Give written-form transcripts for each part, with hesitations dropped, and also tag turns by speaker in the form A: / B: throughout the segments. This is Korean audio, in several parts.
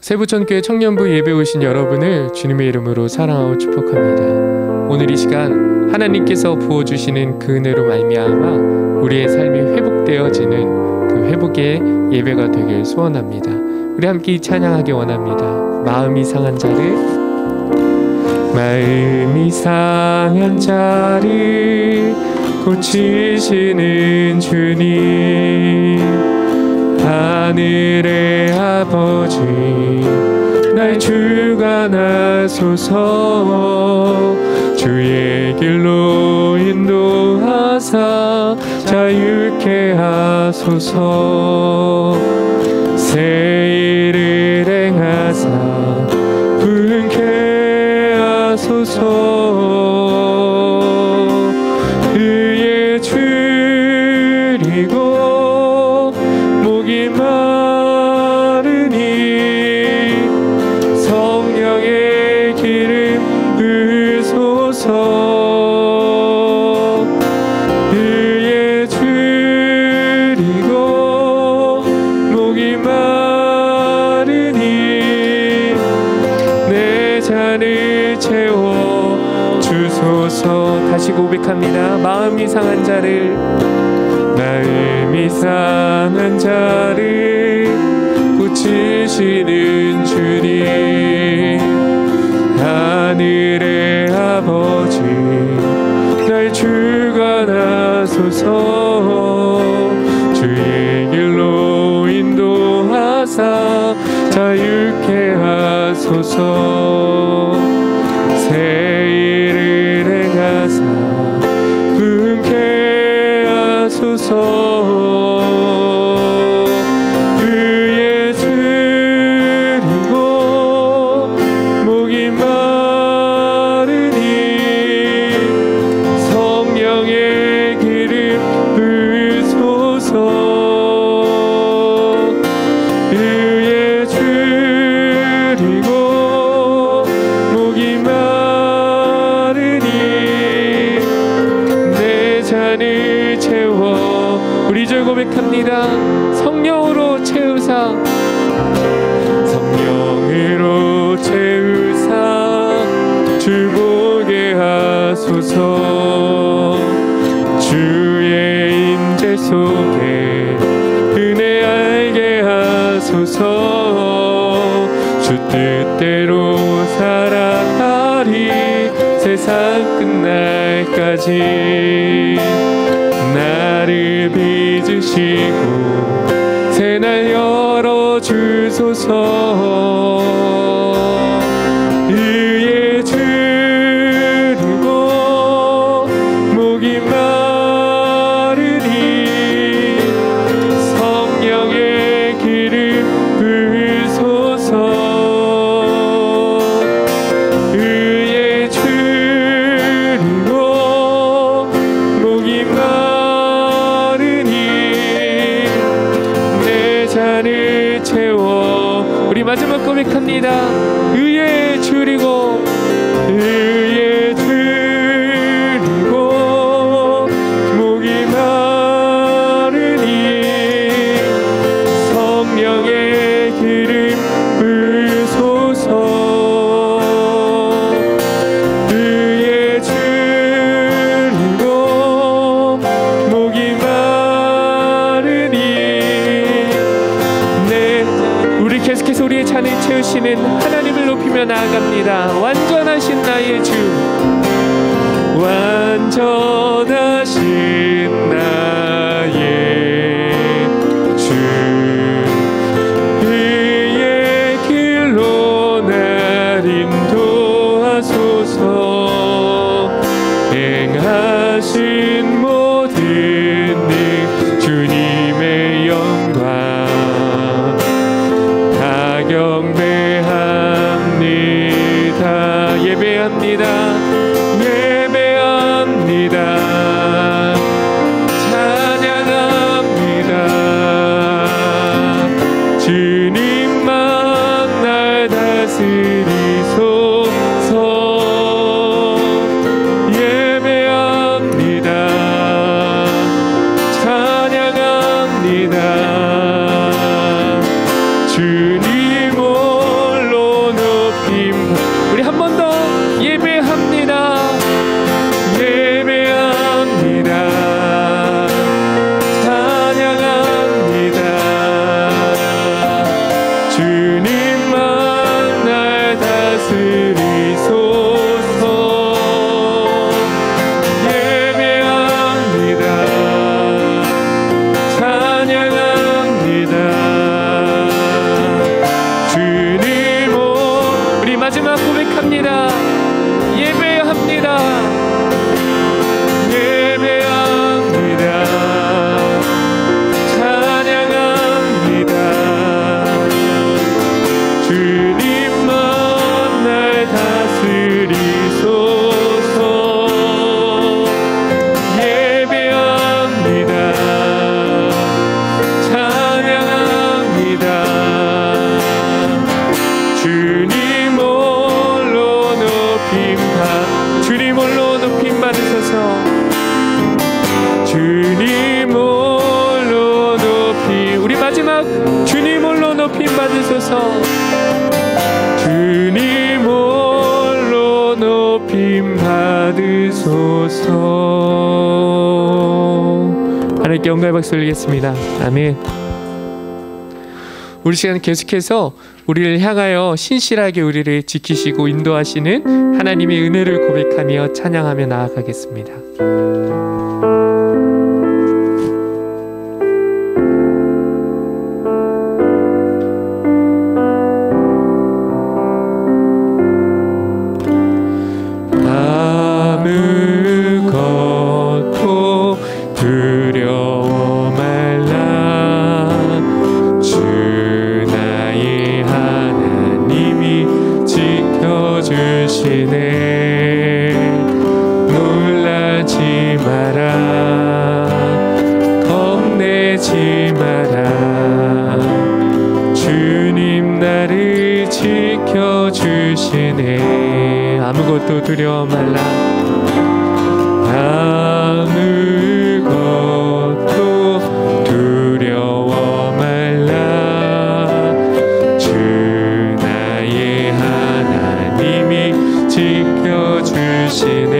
A: 세부천교회 청년부 예배 오신 여러분을 주님의 이름으로 사랑하고 축복합니다. 오늘 이 시간 하나님께서 부어주시는 그 은혜로 말미암아 우리의 삶이 회복되어지는 그 회복의 예배가 되길 소원합니다. 우리 함께 찬양하기 원합니다. 마음이 상한 자를, 마음이 상한 자를 고치시는 주님, 하늘의 아버지 날 주관하소서. 주의 길로 인도하사 자유케 하소서. 새 일을 행하사 부흥케 하소서. 그의 줄이고 목이 마르니 성령의 기름 부으소서. 그의 줄이고 목이 마르니 내 잔을 채워 주소서. 다시 고백합니다. 마음이 상한 자를, 마음이 상한 자를 고치시는 주님, 하늘의 아버지 날 주관하소서. 주의 길로 인도하사 자유케 하소서. 새 일을 행하사 부흥케 하소서. 그의 줄이고 목이 마르니 성령의 기름 부으소서. 그의 줄이고 목이 마르니 내 잔을 채워. 우리 절 고백합니다. 성령으로 채우사, 성령으로 채우사 주보게 하소서. 주의 임재 속에 은혜 알게 하소서. 주 뜻대로 살아가리 세상 끝날까지. 나를 빚으시고 새날 열어주소서. 그의 줄이고 목이 마르니 성령의 기름 부으소서. 그의 줄이고 목이 마르니 내 잔을 채워. 우리 마지막 고백합니다. 의의 줄이고, 의의 줄이고 목이 마르니 성령의 기름 부으소서. 의의 줄이고 목이 마르니 내. 우리 계속해서 우리의 잔을 채우시는 하나님을 높이며 나아갑니다. 완전하신 나의 주, 완전하신 나의 주, 그의 길로 날 인도하소서. 행하신 모든 일 주님의 영광 다 경배합니다. 예배합니다. 예배합니다. 찬양합니다. 주님만 날 다스리소서. 예배합니다. 찬양합니다. 주님 우리 마지막 고백합니다. 예배합니다. 예배합니다. 찬양합니다. 주님만 날 다스리소서. 예배합니다. 찬양합니다. 주님 홀로 높임 받으소서. 주님 홀로 높임, 우리 마지막 주님 홀로 높임 받으소서. 주님 홀로 높임 받으소서. 하나님께 영광의 박수 올리겠습니다. 아멘. 우리 시간 계속해서 우리를 향하여 신실하게 우리를 지키시고 인도하시는 하나님의 은혜를 고백하며 찬양하며 나아가겠습니다. 아무것도 두려워 말라. 주 나의 하나님이 지켜주시네. 놀라지 마라. 겁내지 마라. 주님 나를 지켜주시네. 아무것도 두려워 말라. 아무것도 두려워 말라. 주 나의 하나님이 지켜주시네.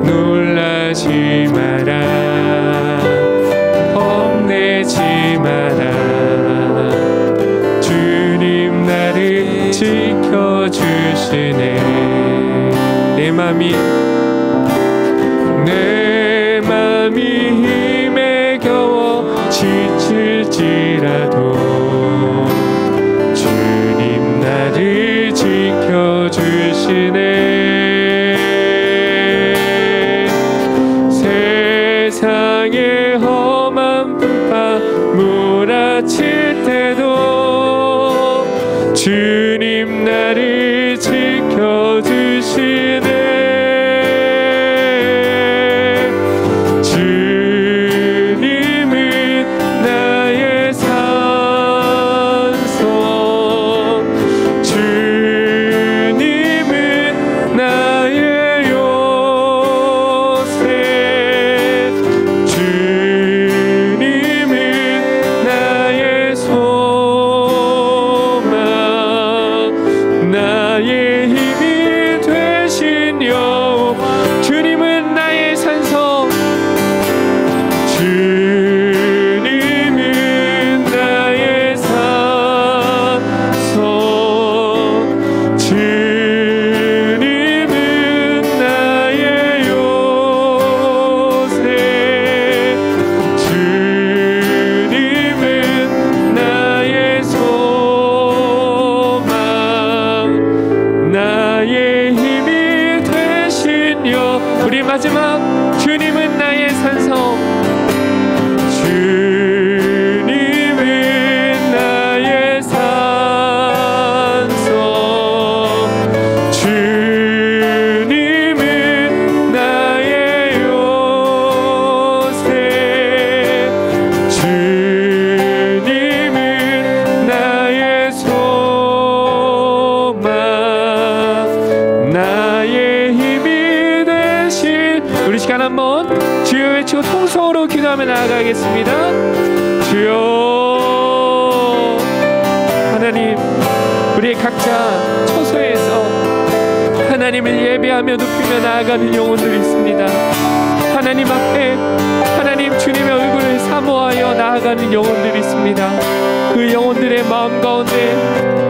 A: 놀라지 마라. 겁내지 마라. 주님 나를 지켜주시네. 내 맘이 힘에 겨워 지칠지라도 주님 나를 지켜주시네. 세상의 험한 바 몰아칠 때도 주님 나를 지켜주시네. 마지막 주님은 나의 산성. 주님은 나의 산성. 주님은 나의 요새. 주님은 나의 소망. 나의 힘이 되신. 우리 시간 한번 주여 외치고 통성으로 기도하며 나아가겠습니다. 주여. 하나님, 우리 각자 처소에서 하나님을 예배하며 높이며 나아가는 영혼들이 있습니다. 하나님 앞에 하나님 주님의 얼굴을 사모하여 나아가는 영혼들이 있습니다. 그 영혼들의 마음 가운데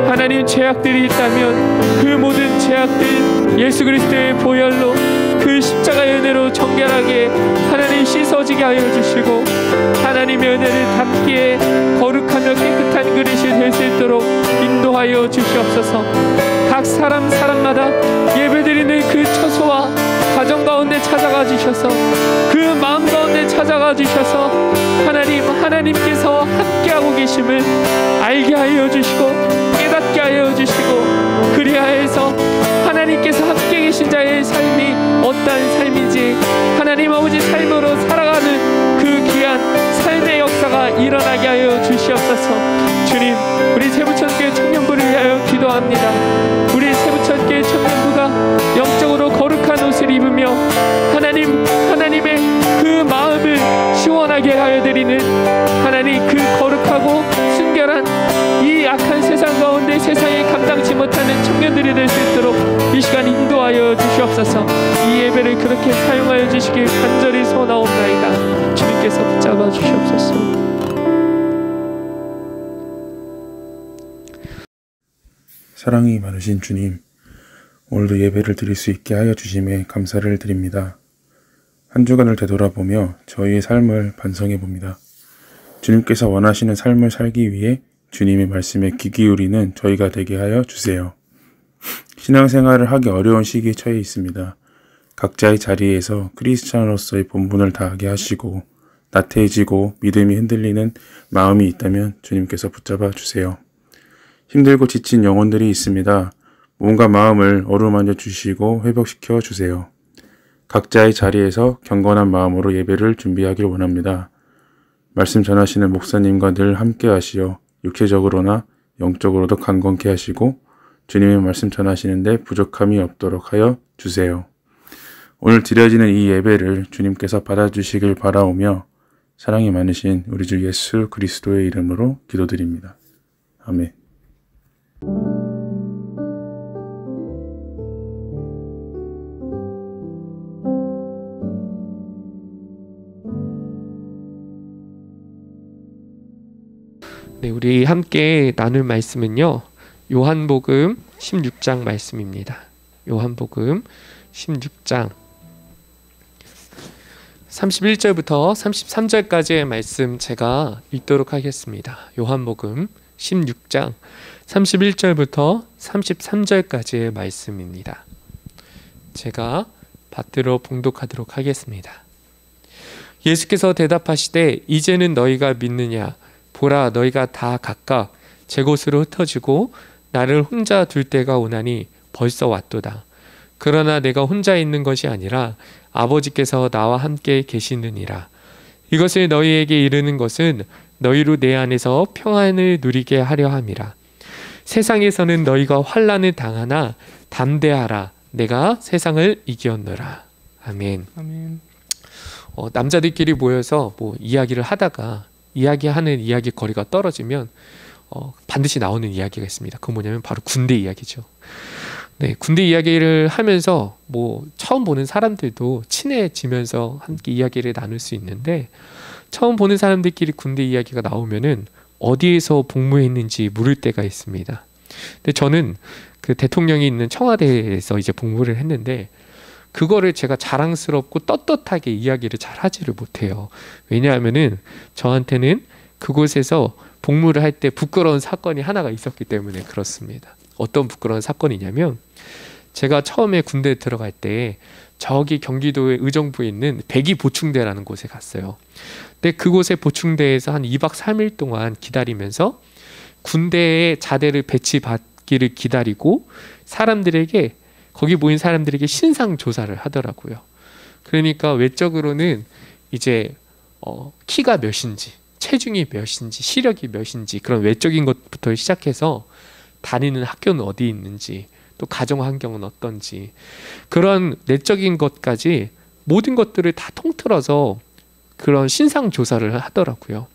A: 하나님 죄악들이 있다면 그 모든 죄악들 예수 그리스도의 보혈로 그 십자가의 은혜로 정결하게 하나님 씻어지게 하여 주시고 하나님의 은혜를 담기에 거룩하며 깨끗한 그릇이 될 수 있도록 인도하여 주시옵소서. 각 사람마다 예배드리는 그 처소와 가정 가운데 찾아가 주셔서 그 마음 가운데 찾아가 주셔서 하나님께서 함께하고 계심을 알게 하여 주시고 깨닫게 하여 주시고 그리하여서 하나님께서 함께 계신 자의 삶이 어떠한 삶인지 하나님 아버지 삶으로 살아가는 그 귀한 삶의 역사가 일어나게 하여 주시옵소서. 주님, 우리 세부천교회 청년부를 위하여 기도합니다. 우리 세부천교회 청년부가 영적으로 거룩한 옷을 입으며 하나님의 그 마음을 시원하게 하여 드리는 하나님 그 거룩하고 순결한 이 악한 세상 가운데 세상에 감당치 못하는 청년들이 될 수 있도록 이 시간 인도하여 주시옵소서. 이 예배를 그렇게 사용하여 주시길 간절히 소원하옵나이다. 주님께서 붙잡아 주시옵소서.
B: 사랑이 많으신 주님, 오늘도 예배를 드릴 수 있게 하여 주심에 감사를 드립니다. 한 주간을 되돌아보며 저희의 삶을 반성해 봅니다. 주님께서 원하시는 삶을 살기 위해 주님의 말씀에 귀 기울이는 저희가 되게 하여 주세요. 신앙생활을 하기 어려운 시기에 처해 있습니다. 각자의 자리에서 크리스찬으로서의 본분을 다하게 하시고 나태해지고 믿음이 흔들리는 마음이 있다면 주님께서 붙잡아 주세요. 힘들고 지친 영혼들이 있습니다. 몸과 마음을 어루만져 주시고 회복시켜 주세요. 각자의 자리에서 경건한 마음으로 예배를 준비하길 원합니다. 말씀 전하시는 목사님과 늘 함께 하시어 육체적으로나 영적으로도 강건케 하시고 주님의 말씀 전하시는데 부족함이 없도록 하여 주세요. 오늘 드려지는 이 예배를 주님께서 받아주시길 바라오며 사랑이 많으신 우리 주 예수 그리스도의 이름으로 기도드립니다. 아멘.
A: 네, 우리 함께 나눌 말씀은요. 요한복음 16장 말씀입니다. 요한복음 16장 31절부터 33절까지의 말씀 제가 읽도록 하겠습니다. 요한복음 16장 31절부터 33절까지의 말씀입니다. 제가 받들어 봉독하도록 하겠습니다. 예수께서 대답하시되 이제는 너희가 믿느냐? 보라, 너희가 다 각각 제 곳으로 흩어지고 나를 혼자 둘 때가 오나니 벌써 왔도다. 그러나 내가 혼자 있는 것이 아니라 아버지께서 나와 함께 계시느니라. 이것을 너희에게 이르는 것은 너희로 내 안에서 평안을 누리게 하려 함이라. 세상에서는 너희가 환난을 당하나 담대하라. 내가 세상을 이겼노라. 아멘.
C: 아멘.
A: 남자들끼리 모여서 이야기를 하다가 이야기하는 이야기 거리가 떨어지면 반드시 나오는 이야기가 있습니다. 그건 뭐냐면 바로 군대 이야기죠. 네, 군대 이야기를 하면서 처음 보는 사람들도 친해지면서 함께 이야기를 나눌 수 있는데 처음 보는 사람들끼리 군대 이야기가 나오면은 어디에서 복무했는지 물을 때가 있습니다. 근데 저는 그 대통령이 있는 청와대에서 이제 복무를 했는데 그거를 제가 자랑스럽고 떳떳하게 이야기를 잘 하지를 못해요. 왜냐하면은 저한테는 그곳에서 복무를 할 때 부끄러운 사건이 하나가 있었기 때문에 그렇습니다. 어떤 부끄러운 사건이냐면 제가 처음에 군대에 들어갈 때 저기 경기도의 의정부에 있는 백이 보충대라는 곳에 갔어요. 근데 그곳의 보충대에서 한 2박 3일 동안 기다리면서 군대의 자대를 배치받기를 기다리고 사람들에게 거기 모인 사람들에게 신상 조사를 하더라고요. 그러니까 외적으로는 이제 키가 몇인지, 체중이 몇인지, 시력이 몇인지 그런 외적인 것부터 시작해서 다니는 학교는 어디 있는지, 또 가정 환경은 어떤지 그런 내적인 것까지 모든 것들을 다 통틀어서 그런 신상 조사를 하더라고요.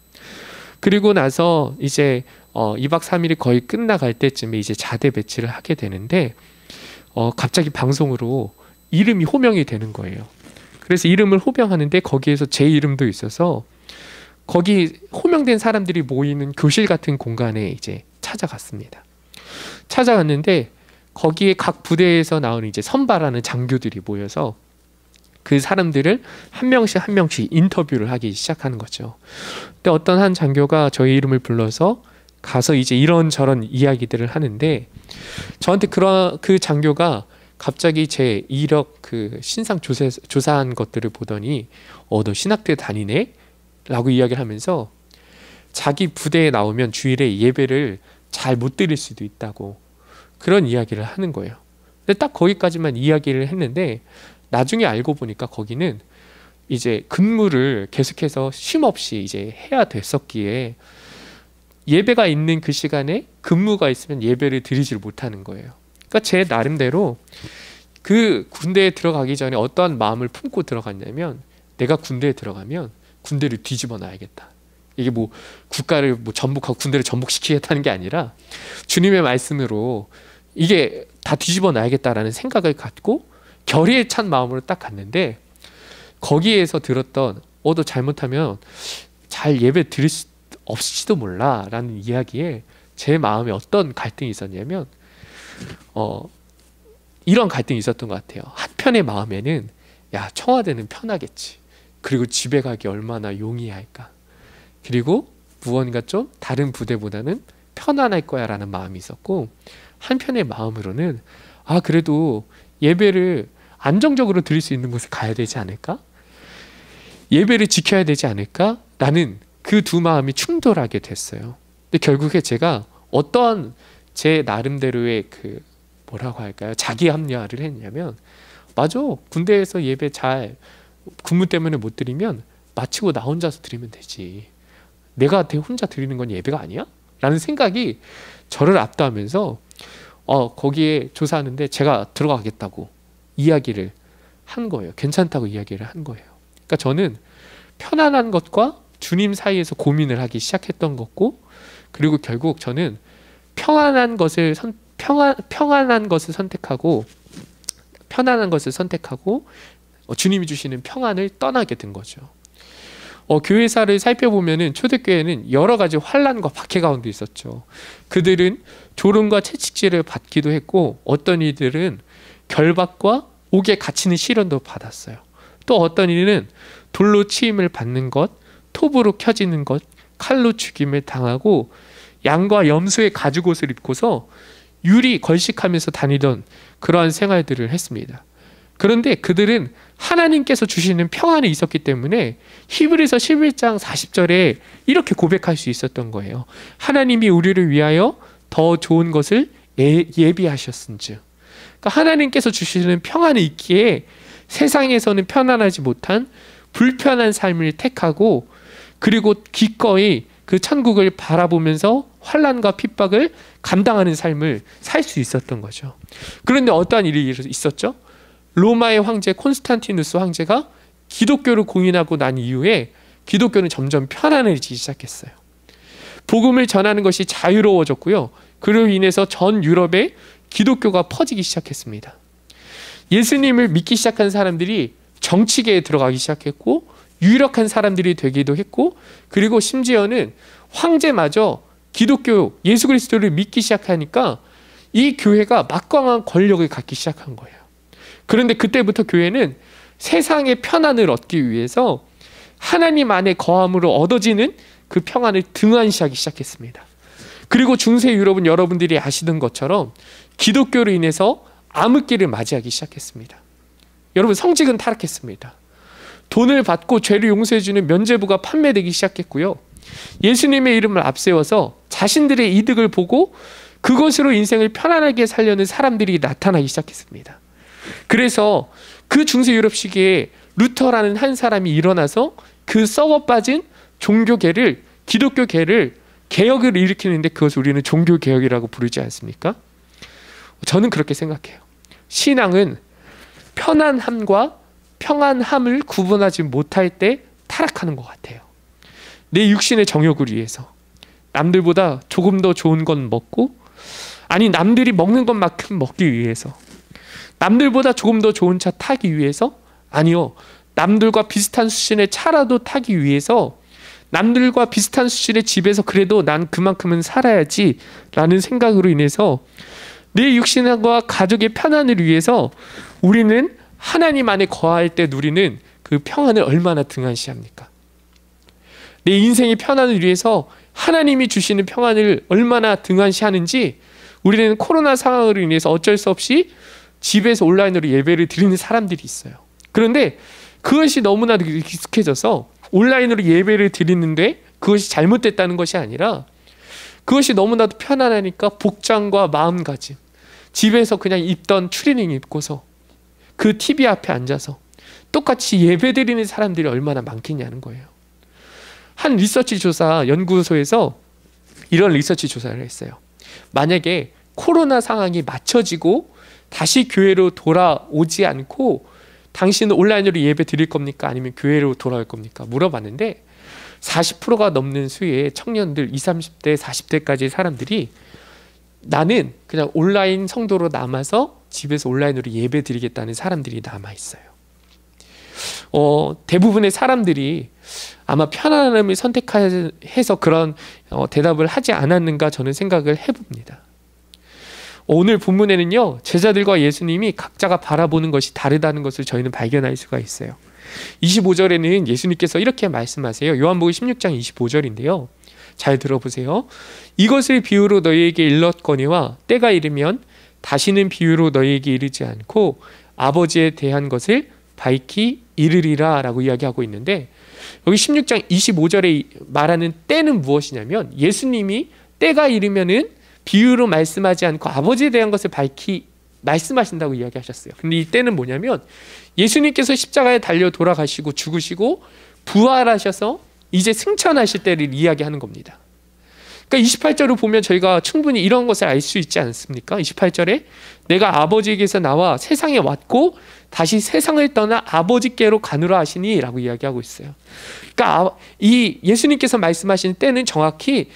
A: 그리고 나서 이제 2박 3일이 거의 끝나갈 때쯤에 이제 자대 배치를 하게 되는데 갑자기 방송으로 이름이 호명이 되는 거예요. 그래서 이름을 호명하는데 거기에서 제 이름도 있어서 거기 호명된 사람들이 모이는 교실 같은 공간에 이제 찾아갔습니다. 찾아갔는데 거기에 각 부대에서 나오는 이제 선발하는 장교들이 모여서 그 사람들을 한 명씩 한 명씩 인터뷰를 하기 시작하는 거죠. 근데 어떤 한 장교가 저희 이름을 불러서 가서 이제 이런저런 이야기들을 하는데, 저한테 그 장교가 갑자기 제 이력 그 신상 조사한 것들을 보더니 너 신학대 다니네? 라고 이야기를 하면서 자기 부대에 나오면 주일에 예배를 잘 못 드릴 수도 있다고 그런 이야기를 하는 거예요. 근데 딱 거기까지만 이야기를 했는데 나중에 알고 보니까 거기는 이제 근무를 계속해서 쉼 없이 이제 해야 됐었기에 예배가 있는 그 시간에 근무가 있으면 예배를 드리지를 못하는 거예요. 그러니까 제 나름대로 그 군대에 들어가기 전에 어떠한 마음을 품고 들어갔냐면, 내가 군대에 들어가면 군대를 뒤집어 놔야겠다. 이게 뭐 국가를 뭐 전복하고 군대를 전복시키겠다는 게 아니라 주님의 말씀으로 이게 다 뒤집어 놔야겠다라는 생각을 갖고 결의에 찬 마음으로 딱 갔는데, 거기에서 들었던 너 잘못하면 잘 예배 드릴 수 없을지도 몰라 라는 이야기에 제 마음에 어떤 갈등이 있었냐면 이런 갈등이 있었던 것 같아요. 한편의 마음에는 야, 청와대는 편하겠지, 그리고 집에 가기 얼마나 용이할까, 그리고 무언가 좀 다른 부대보다는 편안할 거야 라는 마음이 있었고, 한편의 마음으로는 그래도 예배를 안정적으로 드릴 수 있는 곳에 가야 되지 않을까, 예배를 지켜야 되지 않을까 라는 그 두 마음이 충돌하게 됐어요. 근데 결국에 제가 어떤 제 나름대로의 그 뭐라고 할까요, 자기 합리화를 했냐면, 맞아, 군대에서 예배 잘 근무 때문에 못 드리면 마치고 나 혼자서 드리면 되지, 내가 혼자 드리는 건 예배가 아니야? 라는 생각이 저를 압도하면서 거기에 조사하는데 제가 들어가겠다고 이야기를 한 거예요. 괜찮다고 이야기를 한 거예요. 그러니까 저는 편안한 것과 주님 사이에서 고민을 하기 시작했던 거고, 그리고 결국 저는 평안한 것을 선택하고 편안한 것을 선택하고 주님이 주시는 평안을 떠나게 된 거죠. 교회사를 살펴보면은 초대교회는 여러 가지 환난과 박해 가운데 있었죠. 그들은 조롱과 채찍질을 받기도 했고, 어떤 이들은 결박과 옥에 갇히는 시련도 받았어요. 또 어떤 이는 돌로 치임을 받는 것, 톱으로 켜지는 것, 칼로 죽임을 당하고 양과 염소의 가죽옷을 입고서 유리 걸식하면서 다니던 그러한 생활들을 했습니다. 그런데 그들은 하나님께서 주시는 평안이 있었기 때문에 히브리서 11장 40절에 이렇게 고백할 수 있었던 거예요. 하나님이 우리를 위하여 더 좋은 것을 예비하셨은즉. 그러니까 하나님께서 주시는 평안이 있기에 세상에서는 편안하지 못한 불편한 삶을 택하고, 그리고 기꺼이 그 천국을 바라보면서 환난과 핍박을 감당하는 삶을 살 수 있었던 거죠. 그런데 어떠한 일이 있었죠? 로마의 황제 콘스탄티누스 황제가 기독교를 공인하고 난 이후에 기독교는 점점 편안해지기 시작했어요. 복음을 전하는 것이 자유로워졌고요. 그로 인해서 전 유럽에 기독교가 퍼지기 시작했습니다. 예수님을 믿기 시작한 사람들이 정치계에 들어가기 시작했고, 유력한 사람들이 되기도 했고, 그리고 심지어는 황제마저 기독교 예수 그리스도를 믿기 시작하니까 이 교회가 막강한 권력을 갖기 시작한 거예요. 그런데 그때부터 교회는 세상의 편안을 얻기 위해서 하나님 안에 거함으로 얻어지는 그 평안을 등한시하기 시작했습니다. 그리고 중세 유럽은 여러분들이 아시던 것처럼 기독교로 인해서 암흑기를 맞이하기 시작했습니다. 여러분, 성직은 타락했습니다. 돈을 받고 죄를 용서해주는 면죄부가 판매되기 시작했고요. 예수님의 이름을 앞세워서 자신들의 이득을 보고 그것으로 인생을 편안하게 살려는 사람들이 나타나기 시작했습니다. 그래서 그 중세 유럽 시기에 루터라는 한 사람이 일어나서 그 썩어빠진 종교계를, 기독교계를 개혁을 일으키는데 그것을 우리는 종교개혁이라고 부르지 않습니까? 저는 그렇게 생각해요. 신앙은 편안함과 평안함을 구분하지 못할 때 타락하는 것 같아요. 내 육신의 정욕을 위해서 남들보다 조금 더 좋은 건 먹고, 아니 남들이 먹는 것만큼 먹기 위해서, 남들보다 조금 더 좋은 차 타기 위해서, 아니요 남들과 비슷한 수준의 차라도 타기 위해서 남들과 비슷한 수준의 집에서 그래도 난 그만큼은 살아야지 라는 생각으로 인해서 내 육신과 가족의 편안을 위해서 우리는 하나님 안에 거할 때 누리는 그 평안을 얼마나 등한시합니까? 내 인생의 편안을 위해서 하나님이 주시는 평안을 얼마나 등한시하는지 우리는 코로나 상황으로 인해서 어쩔 수 없이 집에서 온라인으로 예배를 드리는 사람들이 있어요. 그런데 그것이 너무나도 익숙해져서 온라인으로 예배를 드리는데 그것이 잘못됐다는 것이 아니라 그것이 너무나도 편안하니까 복장과 마음가짐, 집에서 그냥 입던 추리닝 입고서 그 TV 앞에 앉아서 똑같이 예배 드리는 사람들이 얼마나 많겠냐는 거예요. 한 리서치 조사 연구소에서 이런 리서치 조사를 했어요. 만약에 코로나 상황이 맞춰지고 다시 교회로 돌아오지 않고 당신은 온라인으로 예배 드릴 겁니까? 아니면 교회로 돌아올 겁니까? 물어봤는데 40%가 넘는 수의 청년들 20, 30대, 40대까지의 사람들이 나는 그냥 온라인 성도로 남아서 집에서 온라인으로 예배 드리겠다는 사람들이 남아있어요. 대부분의 사람들이 아마 편안함을 선택해서 그런 대답을 하지 않았는가 저는 생각을 해봅니다. 오늘 본문에는요, 제자들과 예수님이 각자가 바라보는 것이 다르다는 것을 저희는 발견할 수가 있어요. 25절에는 예수님께서 이렇게 말씀하세요. 요한복음 16장 25절인데요. 잘 들어보세요. 이것을 비유로 너희에게 일렀거니와 때가 이르면 다시는 비유로 너희에게 이르지 않고 아버지에 대한 것을 밝히 이르리라 라고 이야기하고 있는데, 여기 16장 25절에 말하는 때는 무엇이냐면 예수님이 때가 이르면은 비유로 말씀하지 않고 아버지에 대한 것을 밝히 말씀하신다고 이야기하셨어요. 근데 이 때는 뭐냐면 예수님께서 십자가에 달려 돌아가시고 죽으시고 부활하셔서 이제 승천하실 때를 이야기하는 겁니다. 그러니까 28절을 보면 저희가 충분히 이런 것을 알 수 있지 않습니까? 28절에 내가 아버지에게서 나와 세상에 왔고 다시 세상을 떠나 아버지께로 가노라 하시니 라고 이야기하고 있어요. 그러니까 이 예수님께서 말씀하시는 때는 정확히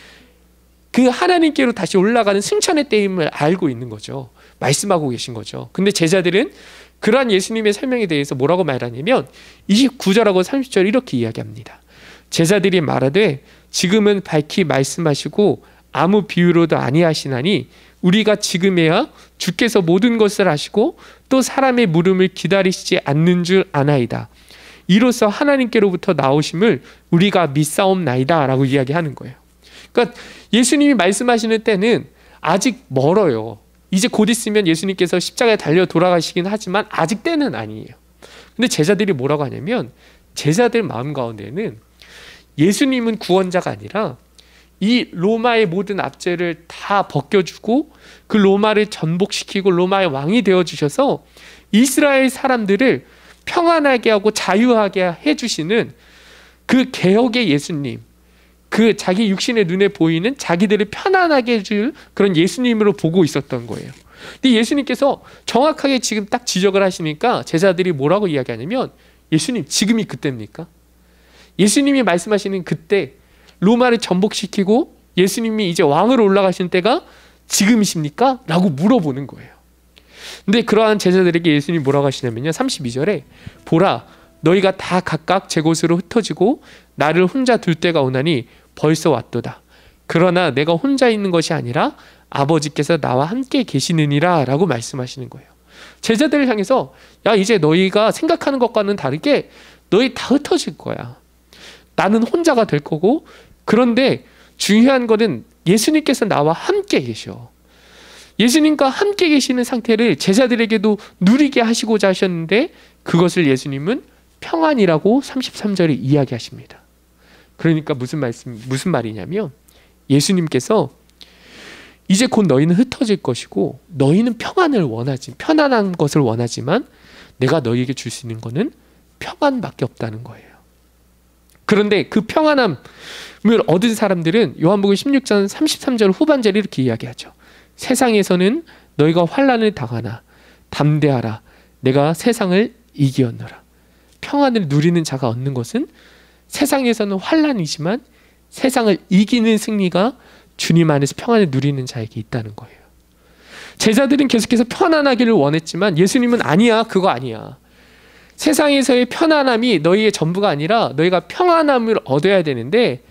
A: 그 하나님께로 다시 올라가는 승천의 때임을 알고 있는 거죠. 말씀하고 계신 거죠. 근데 제자들은 그러한 예수님의 설명에 대해서 뭐라고 말하냐면 29절하고 30절 이렇게 이야기합니다. 제자들이 말하되 지금은 밝히 말씀하시고 아무 비유로도 아니하시나니 우리가 지금에야 주께서 모든 것을 아시고 또 사람의 물음을 기다리시지 않는 줄 아나이다. 이로써 하나님께로부터 나오심을 우리가 믿사옵나이다 라고 이야기하는 거예요. 그러니까 예수님이 말씀하시는 때는 아직 멀어요. 이제 곧 있으면 예수님께서 십자가에 달려 돌아가시긴 하지만 아직 때는 아니에요. 근데 제자들이 뭐라고 하냐면 제자들 마음 가운데는 예수님은 구원자가 아니라 이 로마의 모든 압제를 다 벗겨주고 그 로마를 전복시키고 로마의 왕이 되어주셔서 이스라엘 사람들을 평안하게 하고 자유하게 해주시는 그 개혁의 예수님, 그 자기 육신의 눈에 보이는 자기들을 편안하게 해줄 그런 예수님으로 보고 있었던 거예요. 근데 예수님께서 정확하게 지금 딱 지적을 하시니까 제자들이 뭐라고 이야기하냐면 예수님 지금이 그때입니까? 예수님이 말씀하시는 그때 로마를 전복시키고 예수님이 이제 왕으로 올라가신 때가 지금이십니까? 라고 물어보는 거예요. 근데 그러한 제자들에게 예수님이 뭐라고 하시냐면요, 32절에 보라 너희가 다 각각 제 곳으로 흩어지고 나를 혼자 둘 때가 오나니 벌써 왔도다. 그러나 내가 혼자 있는 것이 아니라 아버지께서 나와 함께 계시느니라 라고 말씀하시는 거예요. 제자들을 향해서 야 이제 너희가 생각하는 것과는 다르게 너희 다 흩어질 거야. 나는 혼자가 될 거고, 그런데 중요한 거는 예수님께서 나와 함께 계셔. 예수님과 함께 계시는 상태를 제자들에게도 누리게 하시고자 하셨는데 그것을 예수님은 평안이라고 33절에 이야기하십니다. 그러니까 무슨 말이냐면 예수님께서 이제 곧 너희는 흩어질 것이고 너희는 편안한 것을 원하지만 내가 너희에게 줄 수 있는 것은 평안밖에 없다는 거예요. 그런데 그 평안함을 얻은 사람들은 요한복음 16장 33절 후반절에 이렇게 이야기하죠. 세상에서는 너희가 환난을 당하나 담대하라. 내가 세상을 이기었노라. 평안을 누리는 자가 얻는 것은 세상에서는 환난이지만 세상을 이기는 승리가 주님 안에서 평안을 누리는 자에게 있다는 거예요. 제자들은 계속해서 편안하기를 원했지만 예수님은 아니야, 그거 아니야. 세상에서의 편안함이 너희의 전부가 아니라 너희가 평안함을 얻어야 되는데,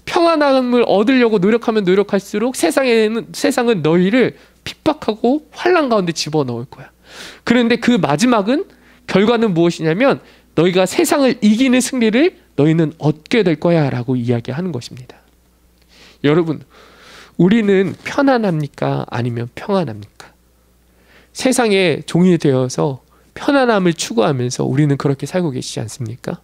A: 평안함을 얻으려고 노력하면 노력할수록 세상은 너희를 핍박하고 환난 가운데 집어넣을 거야. 그런데 그 마지막은, 결과는 무엇이냐면 너희가 세상을 이기는 승리를 너희는 얻게 될 거야 라고 이야기하는 것입니다. 여러분, 우리는 편안합니까? 아니면 평안합니까? 세상의 종이 되어서 편안함을 추구하면서 우리는 그렇게 살고 계시지 않습니까?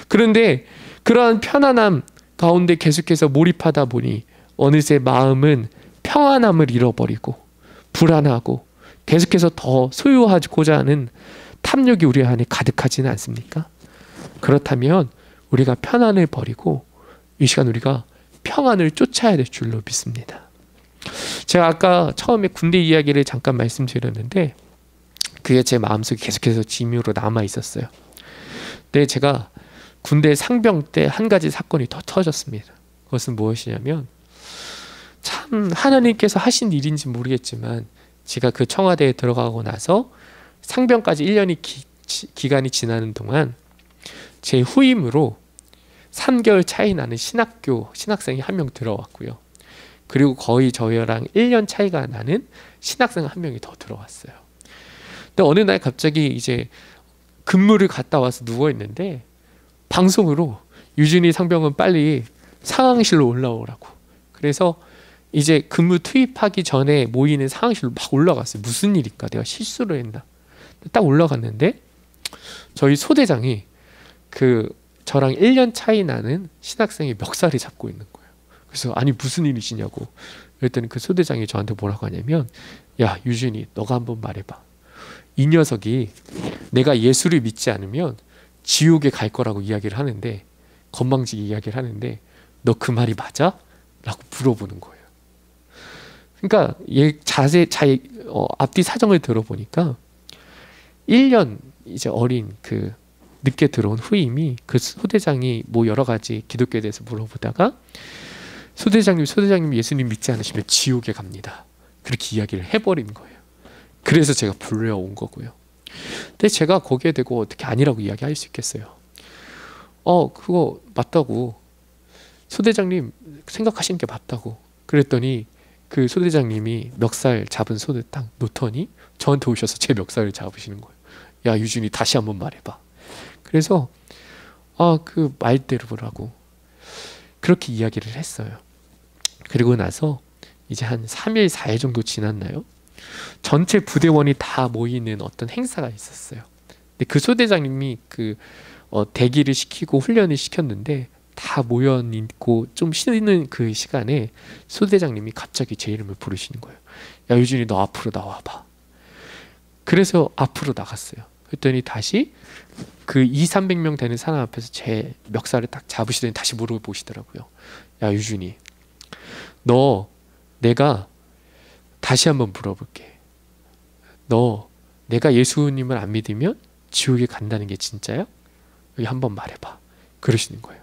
A: 그런데 그러한 편안함 가운데 계속해서 몰입하다 보니 어느새 마음은 평안함을 잃어버리고 불안하고 계속해서 더 소유하고자 하는 탐욕이 우리 안에 가득하지는 않습니까? 그렇다면 우리가 편안을 버리고 이 시간 우리가 평안을 쫓아야 될 줄로 믿습니다. 제가 아까 처음에 군대 이야기를 잠깐 말씀드렸는데 그게 제 마음속에 계속해서 짐으로 남아 있었어요. 근데 제가 군대 상병 때 한 가지 사건이 더 터졌습니다. 그것은 무엇이냐면, 참 하나님께서 하신 일인지 모르겠지만 제가 그 청와대에 들어가고 나서 상병까지 1년이 기간이 지나는 동안 제 후임으로 3개월 차이 나는 신학생이 한 명 들어왔고요. 그리고 거의 저희랑 1년 차이가 나는 신학생 한 명이 더 들어왔어요. 근데 어느 날 갑자기 이제 근무를 갔다 와서 누워 있는데 방송으로 유준희 상병은 빨리 상황실로 올라오라고. 그래서 이제 근무 투입하기 전에 모이는 상황실로 막 올라갔어요. 무슨 일일까? 내가 실수를 했나? 딱 올라갔는데 저희 소대장이 그 저랑 1년 차이 나는 신학생의 멱살을 잡고 있는 거예요. 그래서 아니 무슨 일이시냐고. 그랬더니 그 소대장이 저한테 뭐라고 하냐면, 야 유준이, 너가 한번 말해봐. 이 녀석이 내가 예수를 믿지 않으면 지옥에 갈 거라고 이야기를 하는데, 건방지게 이야기를 하는데 너 그 말이 맞아? 라고 물어보는 거예요. 그러니까 앞뒤 사정을 들어보니까 1년 이제 어린 그 늦게 들어온 후임이 그 소대장이 뭐 여러 가지 기독교에 대해서 물어보다가 소대장님 예수님 믿지 않으시면 지옥에 갑니다. 그렇게 이야기를 해버린 거예요. 그래서 제가 불려온 거고요. 근데 제가 거기에 대고 어떻게 아니라고 이야기할 수 있겠어요? 그거 맞다고. 소대장님 생각하시는 게 맞다고. 그랬더니 그 소대장님이 멱살 잡은 손을 딱 놓더니 저한테 오셔서 제 멱살을 잡으시는 거예요. 야 유준이, 다시 한번 말해봐. 그래서 그 말대로 보라고 그렇게 이야기를 했어요. 그리고 나서 이제 한 3일 4일 정도 지났나요? 전체 부대원이 다 모이는 어떤 행사가 있었어요. 근데 그 소대장님이 대기를 시키고 훈련을 시켰는데 다 모여 있고 좀 쉬는 그 시간에 소대장님이 갑자기 제 이름을 부르시는 거예요. 야 유준이, 너 앞으로 나와봐. 그래서 앞으로 나갔어요. 그랬더니 다시 그 200~300명 되는 사람 앞에서 제 멱살을 딱 잡으시더니 다시 물어보시더라고요. 야 유준이, 너 내가 다시 한번 물어볼게. 너 내가 예수님을 안 믿으면 지옥에 간다는 게 진짜야? 여기 한번 말해봐. 그러시는 거예요.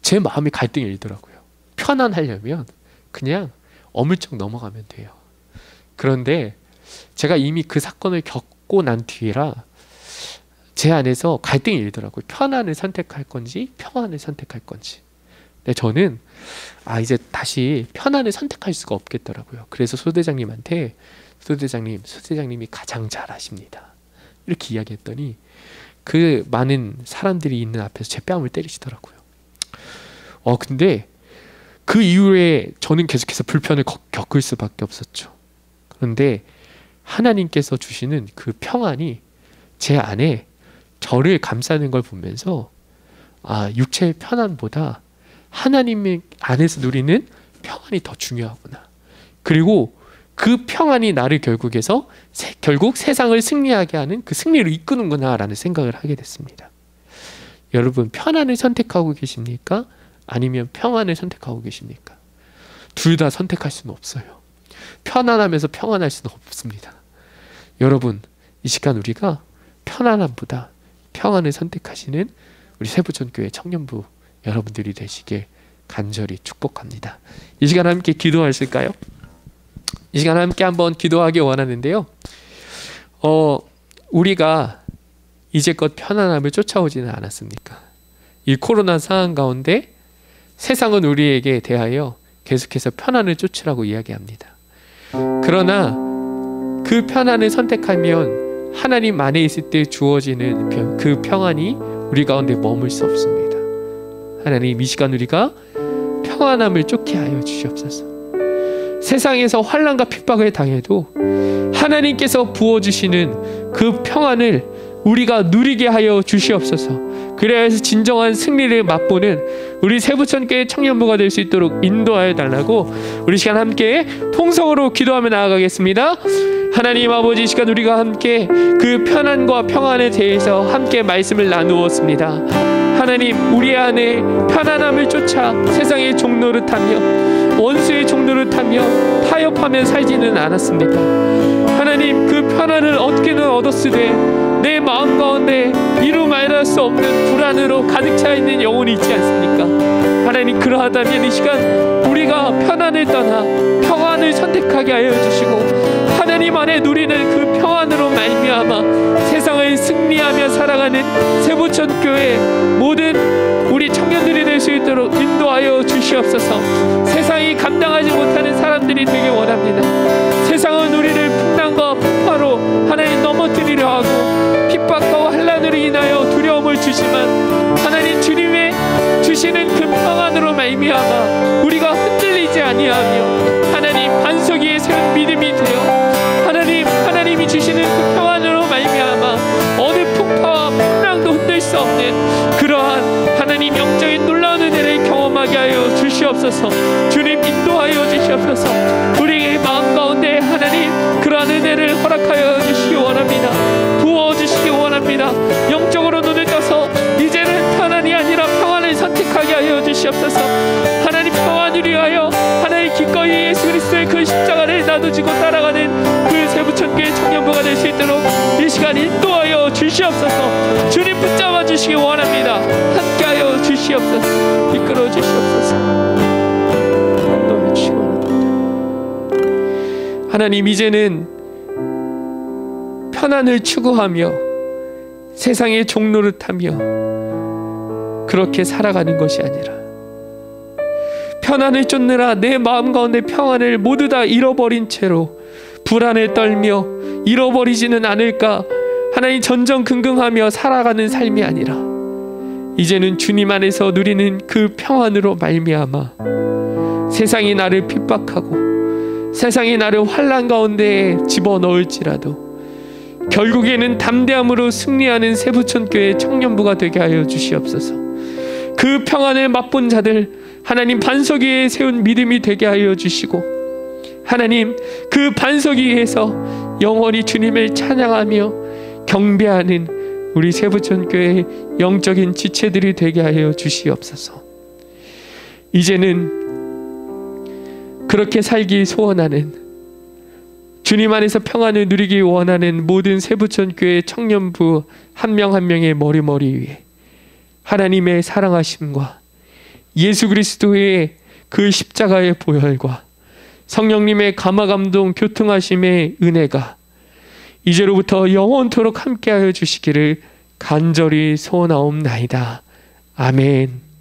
A: 제 마음이 갈등이 일더라고요. 편안하려면 그냥 어물쩍 넘어가면 돼요. 그런데 제가 이미 그 사건을 겪고 난 뒤라 제 안에서 갈등이 일더라고요. 편안을 선택할 건지 평안을 선택할 건지. 근데 저는 이제 다시 편안을 선택할 수가 없겠더라고요. 그래서 소대장님한테 소대장님이 가장 잘하십니다. 이렇게 이야기했더니 그 많은 사람들이 있는 앞에서 제 뺨을 때리시더라고요. 근데 그 이후에 저는 계속해서 불편을 겪을 수밖에 없었죠. 그런데 하나님께서 주시는 그 평안이 제 안에 저를 감싸는 걸 보면서 육체의 편안보다 하나님 안에서 누리는 평안이 더 중요하구나. 그리고 그 평안이 나를 결국 세상을 승리하게 하는 그 승리를 이끄는구나 라는 생각을 하게 됐습니다. 여러분, 편안을 선택하고 계십니까? 아니면 평안을 선택하고 계십니까? 둘 다 선택할 수는 없어요. 편안하면서 평안할 수는 없습니다. 여러분, 이 시간 우리가 편안함보다 평안을 선택하시는 우리 세부전교회 청년부 여러분들이 되시길 간절히 축복합니다. 이 시간 함께 기도하실까요? 이 시간 함께 한번 기도하기 원하는데요. 우리가 이제껏 편안함을 쫓아오지는 않았습니까? 이 코로나 상황 가운데 세상은 우리에게 대하여 계속해서 편안을 쫓으라고 이야기합니다. 그러나 그 편안을 선택하면 하나님 안에 있을 때 주어지는 그 평안이 우리 가운데 머물 수 없습니다. 하나님, 이 시간 우리가 평안함을 쫓게 하여 주시옵소서. 세상에서 환난과 핍박을 당해도 하나님께서 부어주시는 그 평안을 우리가 누리게 하여 주시옵소서. 그래야 해서 진정한 승리를 맛보는 우리 세부천교회 청년부가 될 수 있도록 인도하여 달라고 우리 시간 함께 통성으로 기도하며 나아가겠습니다. 하나님 아버지, 이 시간 우리가 함께 그 편안과 평안에 대해서 함께 말씀을 나누었습니다. 하나님, 우리 안에 편안함을 쫓아 세상의 종노릇하며 원수의 종노릇하며 타협하며 살지는 않았습니까? 하나님, 그 편안을 얻기는 얻었으되 내 마음 가운데 이루 말할 수 없는 불안으로 가득 차 있는 영혼이 있지 않습니까? 하나님, 그러하다면 이 시간 우리가 편안을 떠나 평안을 선택하게 하여 주시고 하나님 안에 누리는 그 평안으로 말미암아 세상을 승리하며 살아가는 세부천교회 모든 우리 청년들이 될 수 있도록 인도하여 주시옵소서. 세상이 감당하지 못하는 사람들이 되길 원합니다. 세상은 우리를 풍랑과 풍파로 하나님 넘어뜨리려 하고 핍박과 환난으로 인하여 두려움을 주지만 하나님 주님의 주시는 그 평안으로 말미암아 우리가 흔들리지 아니하며 하나님 반석 위에 세운 믿음이 되어 하나님이 주시는 그 평안으로 말미암아 어느 풍파와 풍랑도 흔들 수 없는 그러한 하나님 영적인 놀라운 은혜를 경험하게 하여 주시옵소서. 주님, 인도하여 주시옵소서. 우리의 마음 가운데 하나님 그러한 은혜를 허락하여 주시기 원합니다. 부어주시기 원합니다. 영적으로 눈을 떠서 이제는 편안이 아니라 평안을 선택하게 하여 주시옵소서. 하나님, 평안을 위하여 하나님 기꺼이 예수 그리스도의 그 십자가를 나눠지고 따라가는 그 세부천교회 청년부가 될 수 있도록 이 시간 인도하여 주시옵소서. 주님 붙잡아 주시기 원합니다. 함께하여 주시옵소서. 이끌어 주시옵소서. 인도하여 주시기 원합니다. 하나님, 이제는 편안을 추구하며 세상의 종노릇하며 그렇게 살아가는 것이 아니라 편안을 쫓느라 내 마음 가운데 평안을 모두 다 잃어버린 채로 불안에 떨며 잃어버리지는 않을까 하나님 전전긍긍하며 살아가는 삶이 아니라 이제는 주님 안에서 누리는 그 평안으로 말미암아 세상이 나를 핍박하고 세상이 나를 환난 가운데 집어넣을지라도 결국에는 담대함으로 승리하는 세부천교회 청년부가 되게 하여 주시옵소서. 그 평안을 맛본 자들 하나님 반석 위에 세운 믿음이 되게 하여 주시고 하나님 그 반석 위에서 영원히 주님을 찬양하며 경배하는 우리 세부천교회 영적인 지체들이 되게 하여 주시옵소서. 이제는 그렇게 살기 소원하는 주님 안에서 평안을 누리기 원하는 모든 세부천교회 청년부 한 명 한 명의 머리 위에 하나님의 사랑하심과 예수 그리스도의 그 십자가의 보혈과 성령님의 감화감동 교통하심의 은혜가 이제로부터 영원토록 함께하여 주시기를 간절히 소원하옵나이다. 아멘.